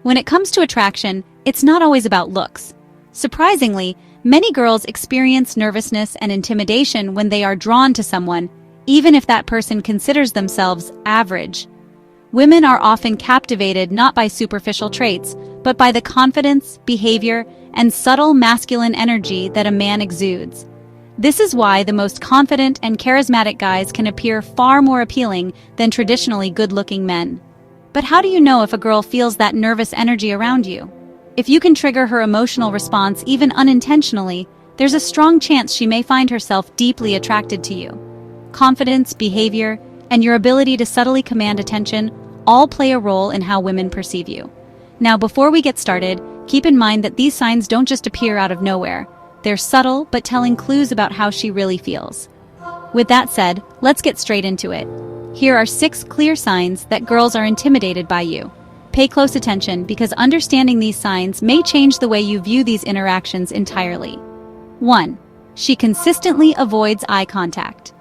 When it comes to attraction, it's not always about looks. Surprisingly, many girls experience nervousness and intimidation when they are drawn to someone, even if that person considers themselves average. Women are often captivated not by superficial traits, but by the confidence, behavior, and subtle masculine energy that a man exudes. This is why the most confident and charismatic guys can appear far more appealing than traditionally good-looking men. But how do you know if a girl feels that nervous energy around you? If you can trigger her emotional response even unintentionally, there's a strong chance she may find herself deeply attracted to you. Confidence, behavior, and your ability to subtly command attention all play a role in how women perceive you. Now, before we get started, keep in mind that these signs don't just appear out of nowhere. They're subtle, but telling clues about how she really feels. With that said, let's get straight into it. Here are 6 clear signs that girls are intimidated by you. Pay close attention because understanding these signs may change the way you view these interactions entirely. 1. She consistently avoids eye contact.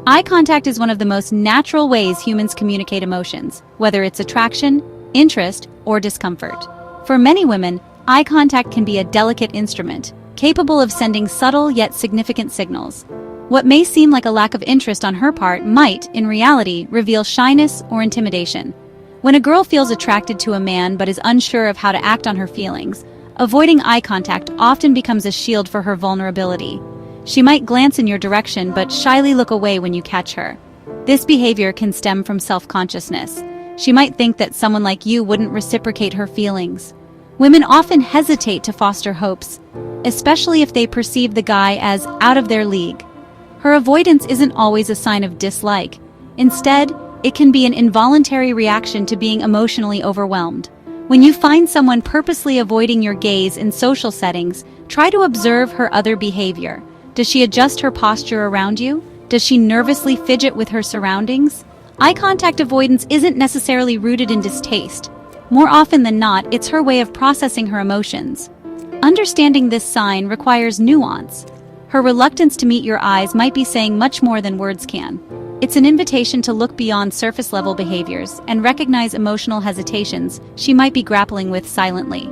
Eye contact is one of the most natural ways humans communicate emotions, whether it's attraction, interest, or discomfort. For many women, eye contact can be a delicate instrument, capable of sending subtle yet significant signals. What may seem like a lack of interest on her part might, in reality, reveal shyness or intimidation. When a girl feels attracted to a man but is unsure of how to act on her feelings, avoiding eye contact often becomes a shield for her vulnerability. She might glance in your direction but shyly look away when you catch her. This behavior can stem from self-consciousness. She might think that someone like you wouldn't reciprocate her feelings. Women often hesitate to foster hopes, especially if they perceive the guy as out of their league. Her avoidance isn't always a sign of dislike. Instead, it can be an involuntary reaction to being emotionally overwhelmed. When you find someone purposely avoiding your gaze in social settings, try to observe her other behavior. Does she adjust her posture around you? Does she nervously fidget with her surroundings? Eye contact avoidance isn't necessarily rooted in distaste. More often than not, it's her way of processing her emotions. Understanding this sign requires nuance. Her reluctance to meet your eyes might be saying much more than words can. It's an invitation to look beyond surface-level behaviors and recognize emotional hesitations she might be grappling with silently.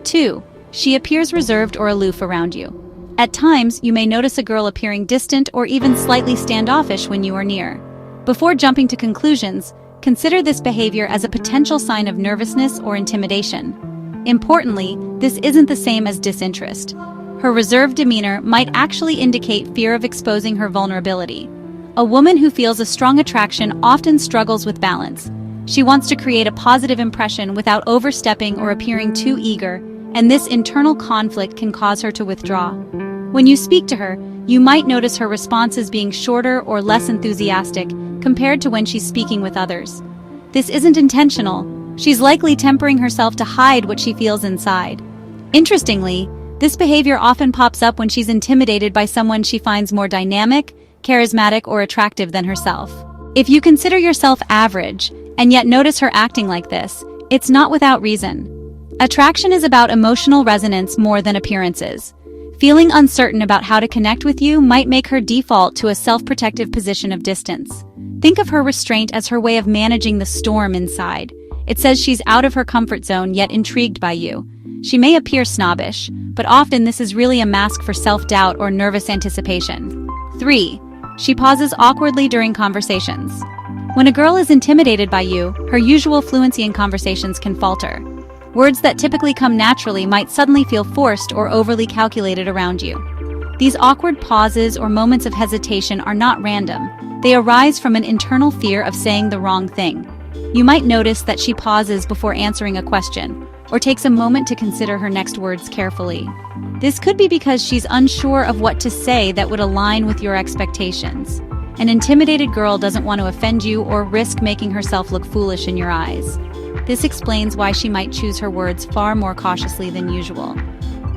2. She appears reserved or aloof around you. At times, you may notice a girl appearing distant or even slightly standoffish when you are near. Before jumping to conclusions, consider this behavior as a potential sign of nervousness or intimidation. Importantly, this isn't the same as disinterest. Her reserved demeanor might actually indicate fear of exposing her vulnerability. A woman who feels a strong attraction often struggles with balance. She wants to create a positive impression without overstepping or appearing too eager, and this internal conflict can cause her to withdraw. When you speak to her, you might notice her responses being shorter or less enthusiastic compared to when she's speaking with others. This isn't intentional. She's likely tempering herself to hide what she feels inside. Interestingly, this behavior often pops up when she's intimidated by someone she finds more dynamic, charismatic, or attractive than herself. If you consider yourself average, and yet notice her acting like this, it's not without reason. Attraction is about emotional resonance more than appearances. Feeling uncertain about how to connect with you might make her default to a self-protective position of distance. Think of her restraint as her way of managing the storm inside. It says she's out of her comfort zone yet intrigued by you. She may appear snobbish, but often this is really a mask for self-doubt or nervous anticipation. 3. She pauses awkwardly during conversations. When a girl is intimidated by you, her usual fluency in conversations can falter. Words that typically come naturally might suddenly feel forced or overly calculated around you. These awkward pauses or moments of hesitation are not random. They arise from an internal fear of saying the wrong thing. You might notice that she pauses before answering a question, or takes a moment to consider her next words carefully. This could be because she's unsure of what to say that would align with your expectations. An intimidated girl doesn't want to offend you or risk making herself look foolish in your eyes. This explains why she might choose her words far more cautiously than usual.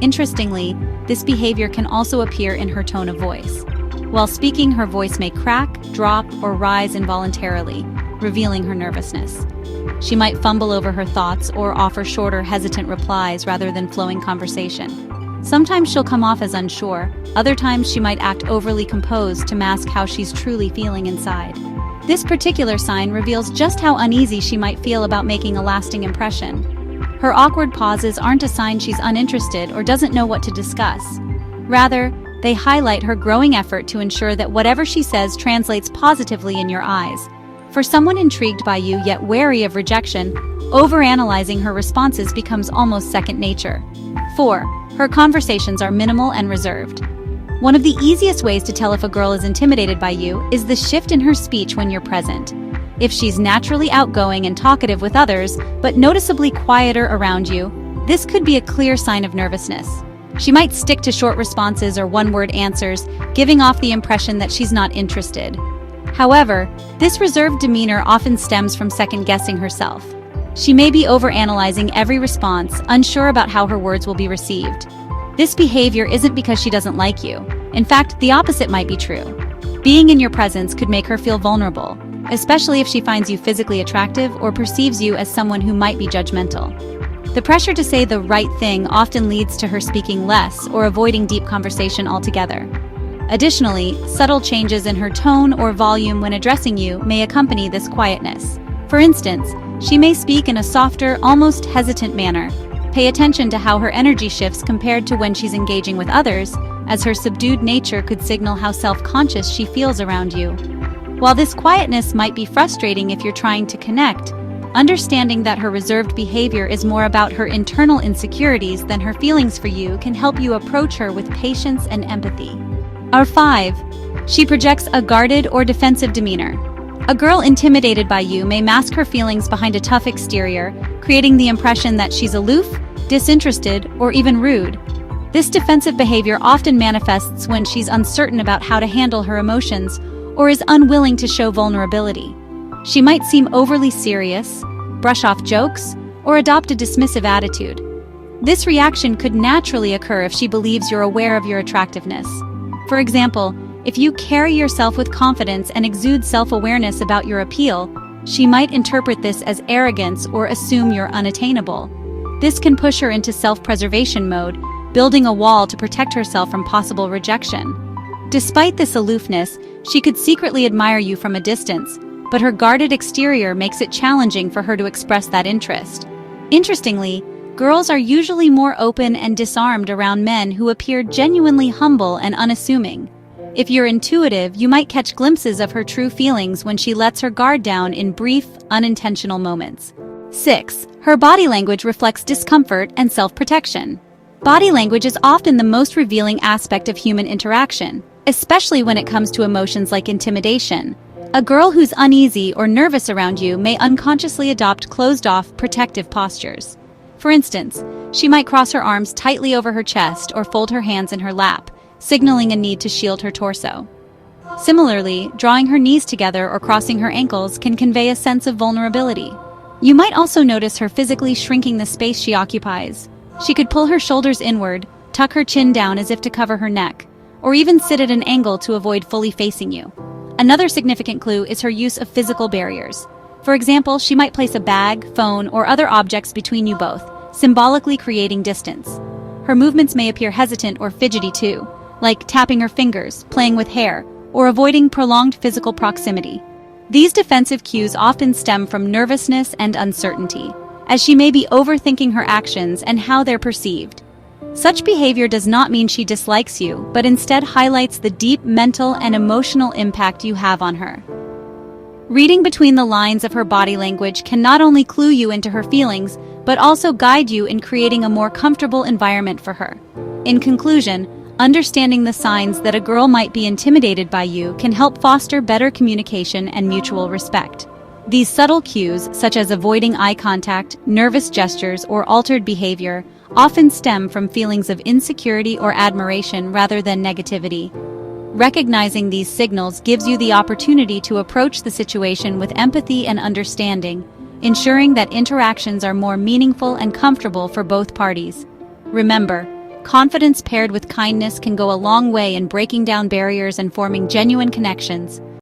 Interestingly, this behavior can also appear in her tone of voice. While speaking, her voice may crack, drop, or rise involuntarily, revealing her nervousness. She might fumble over her thoughts or offer shorter, hesitant replies rather than flowing conversation. Sometimes she'll come off as unsure, other times she might act overly composed to mask how she's truly feeling inside. This particular sign reveals just how uneasy she might feel about making a lasting impression. Her awkward pauses aren't a sign she's uninterested or doesn't know what to discuss. Rather, they highlight her growing effort to ensure that whatever she says translates positively in your eyes. For someone intrigued by you yet wary of rejection, overanalyzing her responses becomes almost second nature. 4. Her conversations are minimal and reserved. One of the easiest ways to tell if a girl is intimidated by you is the shift in her speech when you're present. If she's naturally outgoing and talkative with others, but noticeably quieter around you, this could be a clear sign of nervousness. She might stick to short responses or one-word answers, giving off the impression that she's not interested. However, this reserved demeanor often stems from second-guessing herself. She may be overanalyzing every response, unsure about how her words will be received. This behavior isn't because she doesn't like you. In fact, the opposite might be true. Being in your presence could make her feel vulnerable, especially if she finds you physically attractive or perceives you as someone who might be judgmental. The pressure to say the right thing often leads to her speaking less or avoiding deep conversation altogether. Additionally, subtle changes in her tone or volume when addressing you may accompany this quietness. For instance, she may speak in a softer, almost hesitant manner. Pay attention to how her energy shifts compared to when she's engaging with others, as her subdued nature could signal how self-conscious she feels around you. While this quietness might be frustrating if you're trying to connect, understanding that her reserved behavior is more about her internal insecurities than her feelings for you can help you approach her with patience and empathy. 5. She projects a guarded or defensive demeanor. A girl intimidated by you may mask her feelings behind a tough exterior, creating the impression that she's aloof, disinterested, or even rude. This defensive behavior often manifests when she's uncertain about how to handle her emotions or is unwilling to show vulnerability. She might seem overly serious, brush off jokes, or adopt a dismissive attitude. This reaction could naturally occur if she believes you're aware of your attractiveness. For example, if you carry yourself with confidence and exude self-awareness about your appeal, she might interpret this as arrogance or assume you're unattainable. This can push her into self-preservation mode, building a wall to protect herself from possible rejection. Despite this aloofness, she could secretly admire you from a distance, but her guarded exterior makes it challenging for her to express that interest. Interestingly, girls are usually more open and disarmed around men who appear genuinely humble and unassuming. If you're intuitive, you might catch glimpses of her true feelings when she lets her guard down in brief, unintentional moments. 6. Her body language reflects discomfort and self-protection. Body language is often the most revealing aspect of human interaction, especially when it comes to emotions like intimidation. A girl who's uneasy or nervous around you may unconsciously adopt closed-off, protective postures. For instance, she might cross her arms tightly over her chest or fold her hands in her lap, signaling a need to shield her torso. Similarly, drawing her knees together or crossing her ankles can convey a sense of vulnerability. You might also notice her physically shrinking the space she occupies. She could pull her shoulders inward, tuck her chin down as if to cover her neck, or even sit at an angle to avoid fully facing you. Another significant clue is her use of physical barriers. For example, she might place a bag, phone, or other objects between you both, symbolically creating distance. Her movements may appear hesitant or fidgety too, like tapping her fingers, playing with hair, or avoiding prolonged physical proximity. These defensive cues often stem from nervousness and uncertainty, as she may be overthinking her actions and how they're perceived. Such behavior does not mean she dislikes you, but instead highlights the deep mental and emotional impact you have on her. Reading between the lines of her body language can not only clue you into her feelings, but also guide you in creating a more comfortable environment for her. In conclusion, understanding the signs that a girl might be intimidated by you can help foster better communication and mutual respect. These subtle cues, such as avoiding eye contact, nervous gestures, or altered behavior, often stem from feelings of insecurity or admiration rather than negativity. Recognizing these signals gives you the opportunity to approach the situation with empathy and understanding, ensuring that interactions are more meaningful and comfortable for both parties. Remember, confidence paired with kindness can go a long way in breaking down barriers and forming genuine connections.